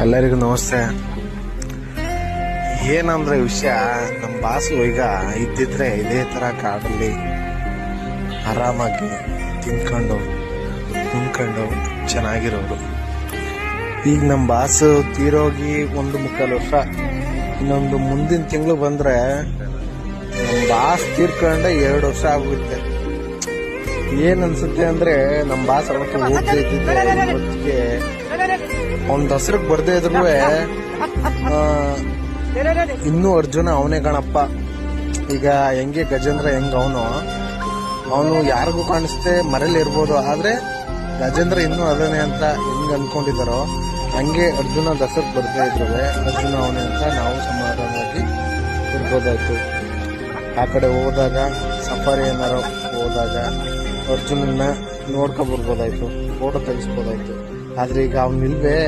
ಎಲ್ಲರಿಗೂ ನಮಸ್ತೆ. ಏನಂದ್ರೆ ವಿಷಯ, ನಮ್ಮ ಬಾಸು ಈಗ ಇದ್ದಿದ್ರೆ ಇದೇ ತರ ಕಾಡಲ್ಲಿ ಆರಾಮಾಗಿ ತಿನ್ಕೊಂಡು ಉಣ್ಕೊಂಡು ಚೆನ್ನಾಗಿರೋರು. ಈಗ ನಮ್ಮ ಬಾಸು ತೀರೋಗಿ 1.25 ವರ್ಷ. ಇನ್ನೊಂದು ಮುಂದಿನ ತಿಂಗಳು ಬಂದ್ರೆ ನಮ್ಮ ಬಾಸ್ ತೀರ್ಕೊಂಡೆ 2 ವರ್ಷ ಆಗುತ್ತೆ. ಏನ್ ಅನ್ಸುತ್ತೆ ಅಂದ್ರೆ ನಮ್ಮ ಬಾಸ್ ಅವತ್ತು ಓದ್ತಾ ಇದ್ದಿದ್ದೆ ಅವ್ನ ದಸರಕ್ ಬರ್ದೇ ಇದ್ರು ಇನ್ನೂ ಅರ್ಜುನ ಅವನೇ ಗಣಪ್ಪ. ಈಗ ಹೆಂಗೆ ಗಜೇಂದ್ರ ಹೆಂಗ ಅವನು ಯಾರಿಗೂ ಕಾಣಿಸ್ತೆ ಮರೇಲಿ ಇರ್ಬೋದು, ಆದ್ರೆ ಗಜೇಂದ್ರ ಇನ್ನೂ ಅದನ್ನೇ ಅಂತ ಹೆಂಗ್ ಅನ್ಕೊಂಡಿದಾರೋ ಹಂಗೆ ಅರ್ಜುನ ದಸರಕ್ ಬರ್ದೇ ಇದ್ರು ಅರ್ಜುನ ಅವನೇ ಅಂತ ನಾವು ಸಮಾಧಾನವಾಗಿ ಇರ್ಬೋದಾಯ್ತು. ಆ ಕಡೆ ಹೋದಾಗ ಸಫಾರಿ ಏನಾರು ಹೋದಾಗ ಅರ್ಜುನನ್ನ ನೋಡ್ಕೊಂಡ್ ಬರ್ಬೋದಾಯ್ತು, ಫೋಟೋ ತೆಗಿಸ್ಬೋದಾಯ್ತು. ಆದ್ರೆ ಈಗ ಅವ್ನಿಲ್ವೇ